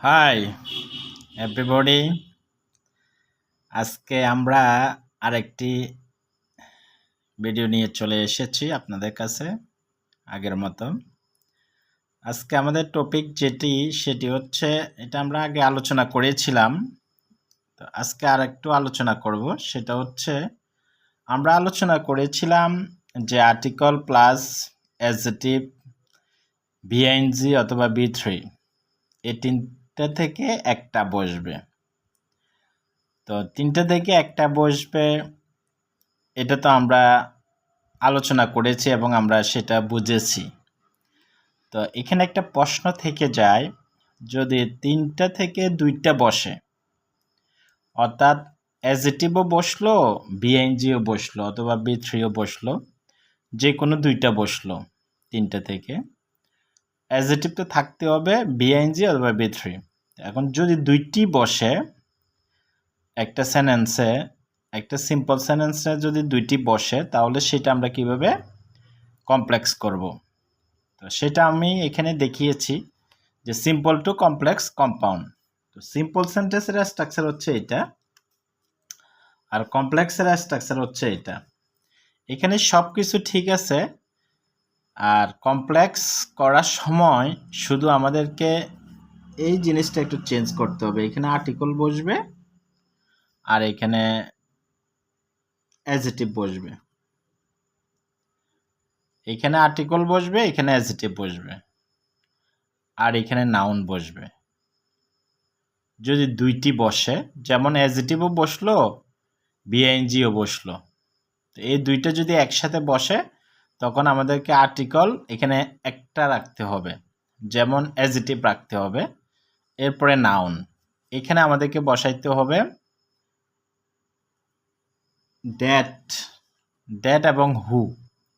Hi everybody, আজকে আমরা আরেকটি ভিডিও নিয়ে চলে এসেছি আপনাদের কাছে আগের মতো। আজকে আমাদের টপিক সেটি হচ্ছে, এটা আমরা আগে আলোচনা করেছিলাম, তো আজকে আরেকটু আলোচনা করব। সেটা হচ্ছে, আমরা আলোচনা করেছিলাম যে আর্টিকল প্লাস অ্যাডজেক্টিভ ভিএনজি অথবা বি3 এই তিনটা থেকে একটা বসবে। তো তিনটা থেকে একটা বসবে, এটা তো আমরা আলোচনা করেছি এবং আমরা সেটা বুঝেছি। তো এখানে একটা প্রশ্ন থেকে যায়, যদি তিনটা থেকে দুইটা বসে, অর্থাৎ অ্যাডজেক্টিভও বসলো, বিএনজিও বসলো অথবা বি3ও বসলো, যে কোনো দুইটা বসলো তিনটা থেকে, অ্যাডজেক্টিভ তো থাকতে হবে বিএনজি অথবা বি3। এখন যদি দুইটি বসে একটা সেন্টেন্সে, একটা সিম্পল সেন্টেন্সে যদি দুইটি বসে, তাহলে সেটা আমরা কিভাবে কমপ্লেক্স করব। তো সেটা আমি এখানে দেখিয়েছি যে সিম্পল টু কমপ্লেক্স কম্পাউন্ড। তো সিম্পল সেন্টেন্সের স্ট্রাকচার হচ্ছে এটা, আর কমপ্লেক্সের স্ট্রাকচার হচ্ছে এটা। এখানে সব কিছু ঠিক আছে, আর কমপ্লেক্স করার সময় শুধু আমাদেরকে এই জিনিসটা একটু চেঞ্জ করতে হবে। এখানে আর্টিকেল বসবে আর এখানে অ্যাডজেক্টিভ বসবে। এখানে আর্টিকেল বসবে, এখানে অ্যাডজেক্টিভ বসবে, আর এখানে নাউন বসবে। যদি দুইটি বসে, যেমন অ্যাডজেক্টিভও বসলো, বিআইএনজিও বসলো, তো এই দুইটা যদি একসাথে বসে, তখন আমাদেরকে আর্টিকেল এখানে একটা রাখতে হবে, যেমন অ্যাডজেক্টিভ রাখতে হবে, এরপরে নাউন। এখানে আমাদেরকে বসাইতে হবে দ্যাট এবং হু,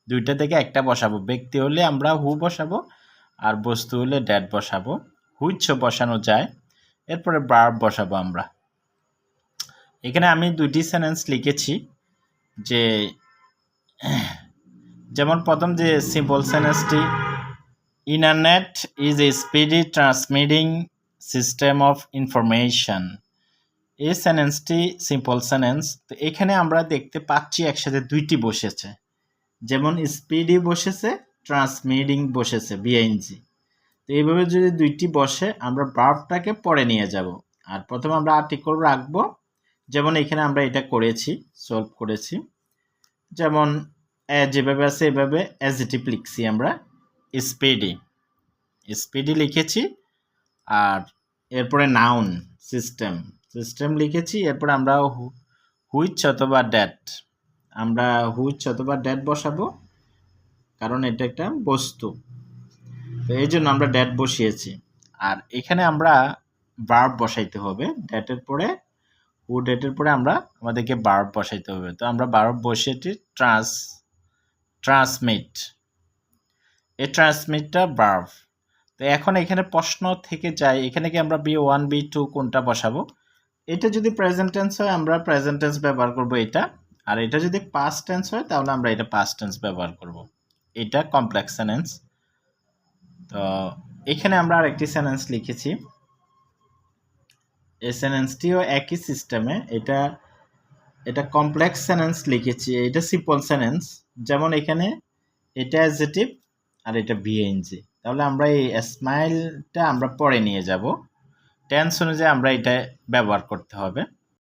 দুইটা থেকে একটা বসাবো। ব্যক্তি হলে আমরা হু বসাবো, আর বস্তু হলে দ্যাট বসাবো। হুইচ বসানো যায়, এরপরে ভার্ব বসাবো আমরা। এখানে আমি দুইটি সেন্টেন্স লিখেছি, যে যেমন প্রথম যে সিম্পল সেন্টেন্সটি, internet is a speedy transmitting system of information, এই সেন্টেন্সটি সিম্পল সেন্টেন্স। তো এখানে আমরা দেখতে পাচ্ছি একসাথে দুইটি বসেছে, যেমন স্পিডি বসেছে, ট্রান্সমিটিং বসেছে বিআইএনজি। তো এইভাবে যদি দুইটি বসে, আমরা ভার্বটাকে পরে নিয়ে যাব, আর প্রথমে আমরা আর্টিকেল রাখবো। যেমন এখানে আমরা এটা করেছি, সলভ করেছি। যেমন যেভাবে আছে এভাবে অ্যাডজেক্টিভ লিখছি আমরা, স্পিডি লিখেছি, আর এরপরে নাউন সিস্টেম লিখেছি। এরপরে আমরা হুইচ অথবা ড্যাট বসাবো, কারণ এটা একটা বস্তু, তো এই জন্য আমরা ড্যাট বসিয়েছি। আর এখানে আমরা ভার্ব বসাইতে হবে, ড্যাটের পরে ডেটের পরে আমাদেরকে ভার্ব বসাইতে হবে। তো আমরা ভার্ব বসিয়েছি ট্রান্সমিট, এই ট্রান্সমিটটা ভার্ব। তো এখন এখানে প্রশ্ন থেকে যায়, এখানে কি আমরা বি1 বি2 কোনটা বসাবো। এটা যদি প্রেজেন্ট টেন্স হয়, আমরা প্রেজেন্ট টেন্স ব্যবহার করব এটা, আর এটা যদি পাস্ট টেন্স হয়, তাহলে আমরা এটা পাস্ট টেন্স ব্যবহার করব। এটা কমপ্লেক্স সেন্টেন্স। তো এখানে আমরা আরেকটি সেন্টেন্স লিখেছি, এই সেন্টেন্সটিও একই সিস্টেমে। এটা কমপ্লেক্স সেন্টেন্স লিখেছি, এটা সিম্পল সেন্টেন্স। যেমন এখানে এটা অ্যাডজেক্টিভ আর এটা ভিএনজি, তাহলে আমরা এই স্মাইলটা আমরা পরে নিয়ে যাব, টেন্স অনুযায়ী আমরা এটা ব্যবহার করতে হবে।